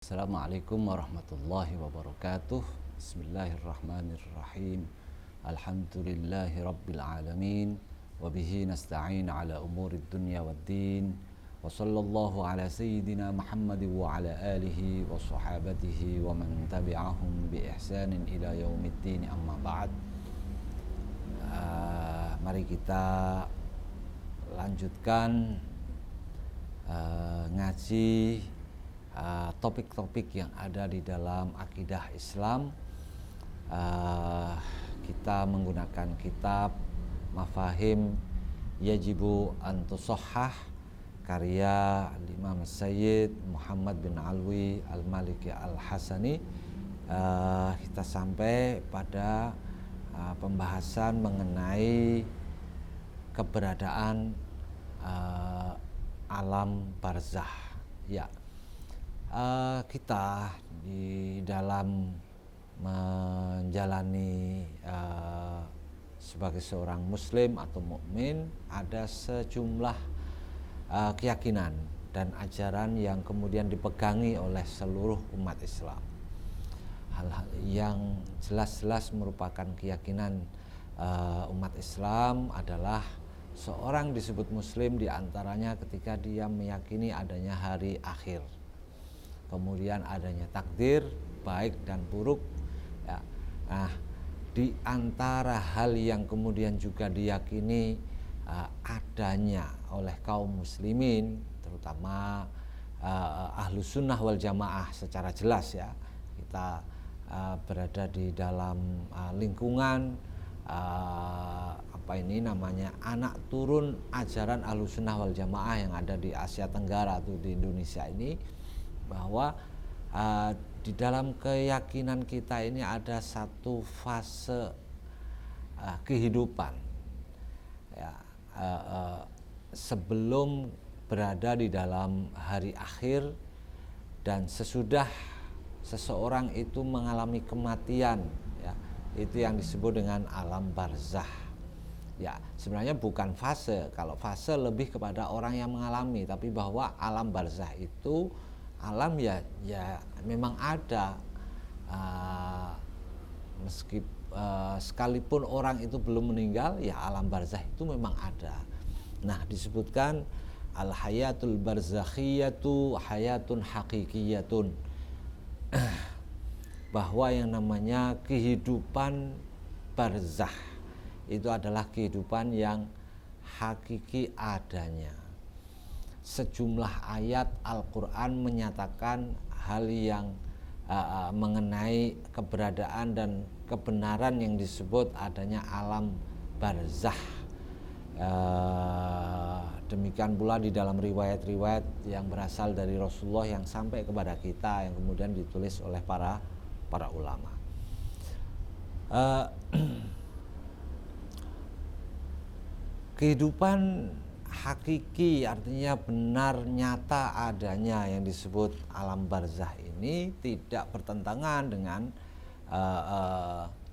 Assalamualaikum warahmatullahi wabarakatuh. Bismillahirrahmanirrahim. Alhamdulillahi rabbil alamin. Wabihi nasta'in ala umurid dunya waddin. Wa sallallahu ala sayyidina Muhammad wa ala alihi wa sahabatihi wa man tabi'ahum bi ihsanin ila yaumiddin, amma ba'd. Mari kita lanjutkan ngaji topik-topik yang ada di dalam akidah Islam. Kita menggunakan kitab Mafahim Yajibu an Tusahhah karya Imam Sayyid Muhammad bin Alwi Al-Maliki Al-Hasani. Kita sampai pada pembahasan mengenai keberadaan alam barzah. Ya, kita di dalam menjalani sebagai seorang muslim atau mukmin ada sejumlah keyakinan dan ajaran yang kemudian dipegangi oleh seluruh umat Islam. Hal-hal yang jelas-jelas merupakan keyakinan umat Islam adalah seorang disebut muslim diantaranya ketika dia meyakini adanya hari akhir, kemudian adanya takdir baik dan buruk. Ya. Nah, di antara hal yang kemudian juga diyakini adanya oleh kaum muslimin, terutama Ahlus Sunnah wal Jamaah secara jelas, ya, kita berada di dalam lingkungan anak turun ajaran Ahlus Sunnah wal Jamaah yang ada di Asia Tenggara atau di Indonesia ini, bahwa di dalam keyakinan kita ini ada satu fase kehidupan, ya, sebelum berada di dalam hari akhir dan sesudah seseorang itu mengalami kematian, ya, itu yang disebut dengan alam barzah. Ya, sebenarnya bukan fase. Kalau fase lebih kepada orang yang mengalami, tapi bahwa alam barzah itu alam ya memang ada, sekalipun orang itu belum meninggal, ya alam barzah itu memang ada. Nah, disebutkan al hayatul barzakhiyatu hayatun hakikiyatun, bahwa yang namanya kehidupan barzah itu adalah kehidupan yang hakiki adanya. Sejumlah ayat Al-Quran menyatakan hal yang mengenai keberadaan dan kebenaran yang disebut adanya alam barzah. Demikian pula di dalam riwayat-riwayat yang berasal dari Rasulullah yang sampai kepada kita, yang kemudian ditulis oleh para ulama. Kehidupan hakiki artinya benar nyata adanya yang disebut alam barzah ini tidak bertentangan dengan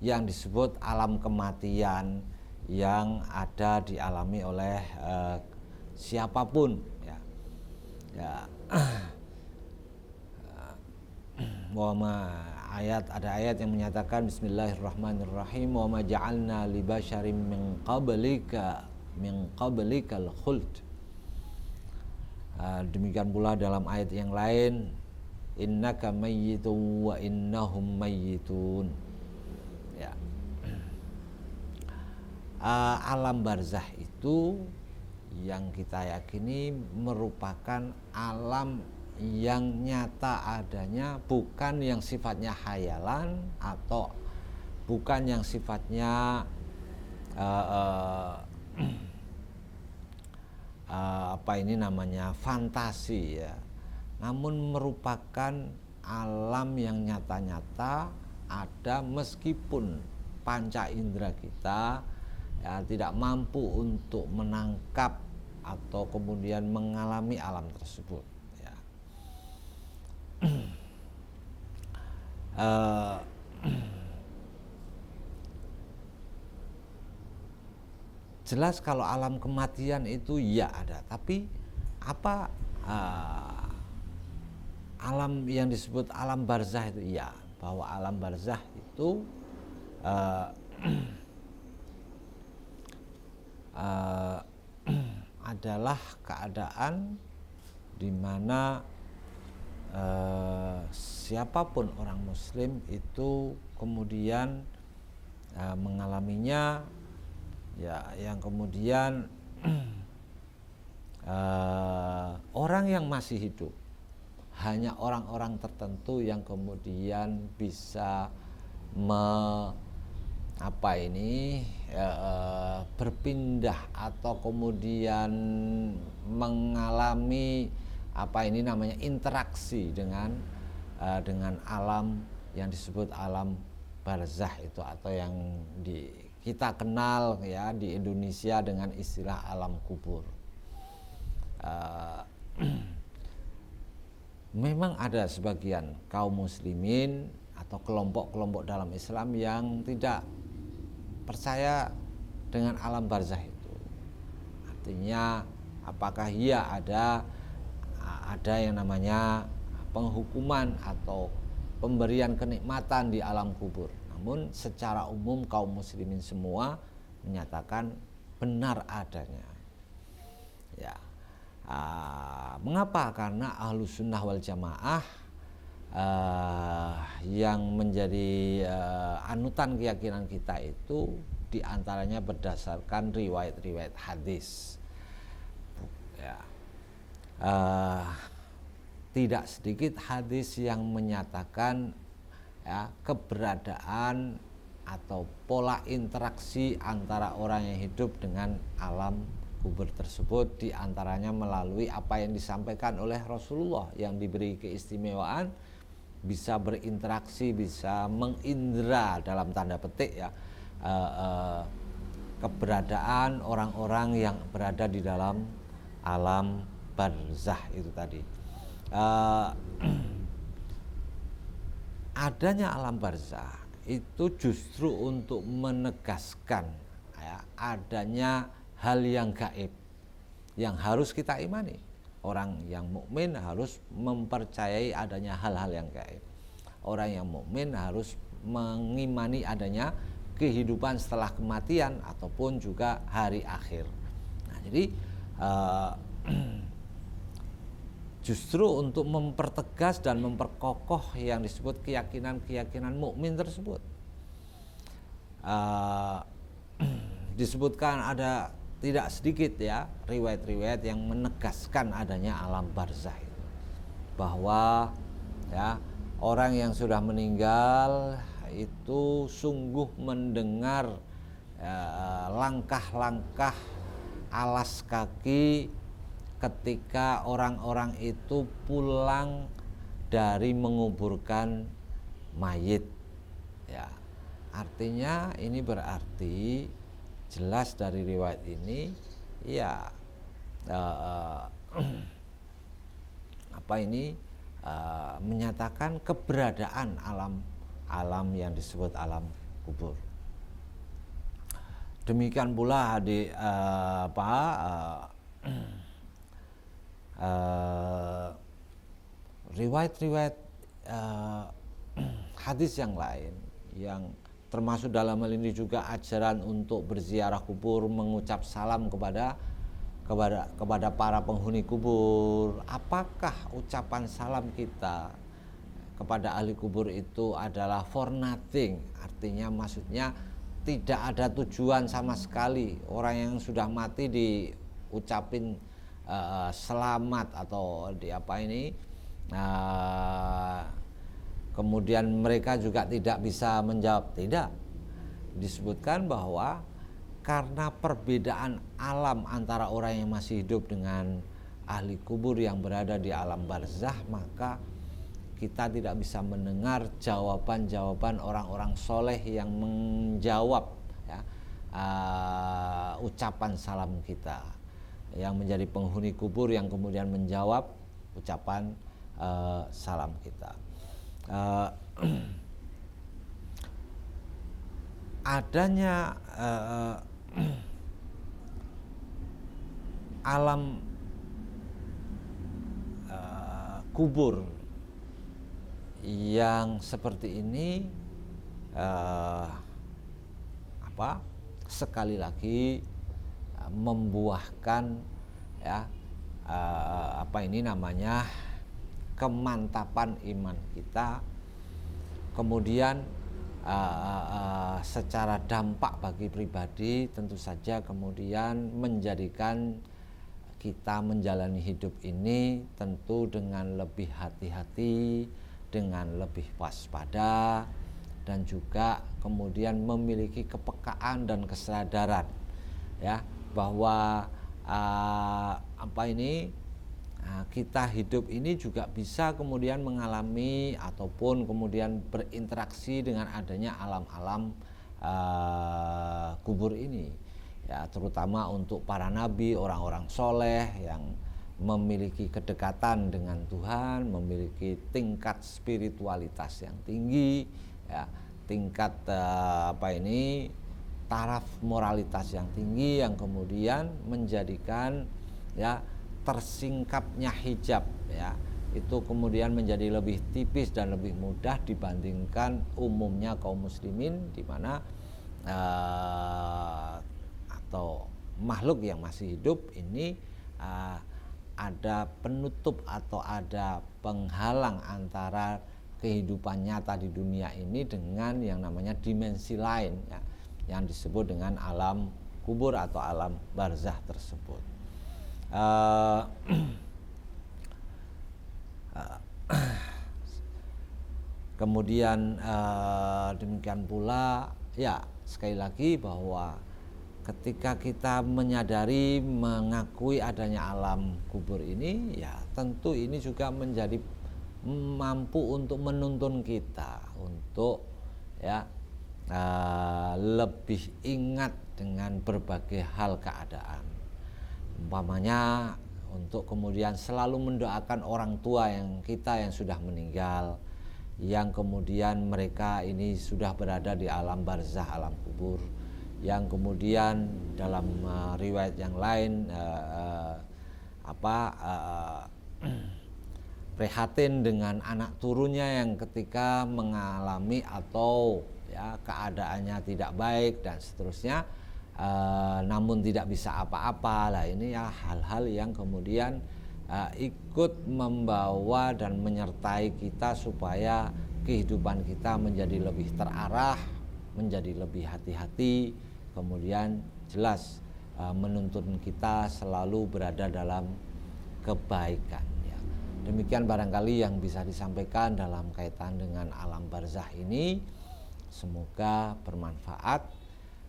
yang disebut alam kematian yang ada dialami oleh siapapun, ya. Ada ayat yang menyatakan Bismillahirrahmanirrahim, wa ma ja'alna li basyarin min qablikal khuld. Demikian pula dalam ayat yang lain, innaka mayyitun wa innahum mayyitun. Ya. Alam barzah itu yang kita yakini merupakan alam yang nyata adanya, bukan yang sifatnya khayalan atau bukan yang sifatnya fantasi, ya, namun merupakan alam yang nyata-nyata ada meskipun panca indera kita, ya, tidak mampu untuk menangkap atau kemudian mengalami alam tersebut, ya. Jelas kalau alam kematian itu ya ada, tapi apa alam yang disebut alam barzah itu, ya, bahwa alam barzah itu adalah keadaan di mana siapapun orang Muslim itu kemudian mengalaminya, ya, yang kemudian orang yang masih hidup hanya orang-orang tertentu yang kemudian bisa berpindah atau kemudian mengalami namanya interaksi dengan alam yang disebut alam barzah itu, atau yang kita kenal ya di Indonesia dengan istilah alam kubur. Memang ada sebagian kaum muslimin atau kelompok-kelompok dalam Islam yang tidak percaya dengan alam barzah itu. Artinya apakah iya ada yang namanya penghukuman atau pemberian kenikmatan di alam kubur. Namun secara umum kaum muslimin semua menyatakan benar adanya. Ya. Mengapa? Karena Ahlus Sunnah wal Jamaah yang menjadi anutan keyakinan kita itu diantaranya berdasarkan riwayat-riwayat hadis. Ya. Tidak sedikit hadis yang menyatakan ya, keberadaan atau pola interaksi antara orang yang hidup dengan alam kubur tersebut, diantaranya melalui apa yang disampaikan oleh Rasulullah yang diberi keistimewaan bisa berinteraksi, bisa mengindra dalam tanda petik ya keberadaan orang-orang yang berada di dalam alam barzah itu tadi. Adanya alam barzah itu justru untuk menegaskan ya, adanya hal yang gaib yang harus kita imani. Orang yang mukmin harus mempercayai adanya hal-hal yang gaib. Orang yang mukmin harus mengimani adanya kehidupan setelah kematian ataupun juga hari akhir. Nah, jadi justru untuk mempertegas dan memperkokoh yang disebut keyakinan mukmin tersebut. Disebutkan ada tidak sedikit ya riwayat-riwayat yang menegaskan adanya alam barzah itu, bahwa ya orang yang sudah meninggal itu sungguh mendengar langkah-langkah alas kaki ketika orang-orang itu pulang dari menguburkan mayit ya. Artinya ini berarti jelas dari riwayat ini ya menyatakan keberadaan alam yang disebut alam kubur. Demikian pula di riwayat-riwayat hadis yang lain yang termasuk dalam hal ini juga ajaran untuk berziarah kubur, mengucap salam kepada para penghuni kubur. Apakah ucapan salam kita kepada ahli kubur itu adalah for nothing? Artinya maksudnya tidak ada tujuan sama sekali. Orang yang sudah mati diucapin selamat atau kemudian mereka juga tidak bisa menjawab. Tidak. Disebutkan bahwa karena perbedaan alam antara orang yang masih hidup dengan ahli kubur yang berada di alam barzah, maka kita tidak bisa mendengar jawaban-jawaban orang-orang soleh yang menjawab ya, ucapan salam kita, yang menjadi penghuni kubur yang kemudian menjawab ucapan salam kita. Adanya alam kubur yang seperti ini sekali lagi membuahkan ya kemantapan iman kita, kemudian secara dampak bagi pribadi tentu saja kemudian menjadikan kita menjalani hidup ini tentu dengan lebih hati-hati, dengan lebih waspada, dan juga kemudian memiliki kepekaan dan kesadaran ya bahwa kita hidup ini juga bisa kemudian mengalami ataupun kemudian berinteraksi dengan adanya alam-alam kubur ini ya, terutama untuk para nabi, orang-orang soleh yang memiliki kedekatan dengan Tuhan, memiliki tingkat spiritualitas yang tinggi ya, tingkat taraf moralitas yang tinggi, yang kemudian menjadikan ya tersingkapnya hijab ya itu kemudian menjadi lebih tipis dan lebih mudah dibandingkan umumnya kaum muslimin, di mana atau makhluk yang masih hidup ini ada penutup atau ada penghalang antara kehidupan nyata di dunia ini dengan yang namanya dimensi lain ya, yang disebut dengan alam kubur atau alam barzah tersebut. Kemudian demikian pula ya, sekali lagi bahwa ketika kita menyadari, mengakui adanya alam kubur ini ya tentu ini juga menjadi mampu untuk menuntun kita untuk ya lebih ingat dengan berbagai hal keadaan, umpamanya untuk kemudian selalu mendoakan orang tua yang sudah meninggal, yang kemudian mereka ini sudah berada di alam barzah, alam kubur, yang kemudian dalam riwayat yang lain prihatin dengan anak turunnya yang ketika mengalami atau ya keadaannya tidak baik dan seterusnya, namun tidak bisa apa-apa lah. Ini ya hal-hal yang kemudian ikut membawa dan menyertai kita supaya kehidupan kita menjadi lebih terarah, menjadi lebih hati-hati, kemudian jelas menuntun kita selalu berada dalam kebaikan ya. Demikian barangkali yang bisa disampaikan dalam kaitan dengan alam barzah ini, semoga bermanfaat.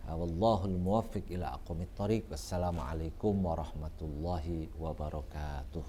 Wallahul muwaffiq ila aqwamit thoriq. Wassalamualaikum warahmatullahi wabarakatuh.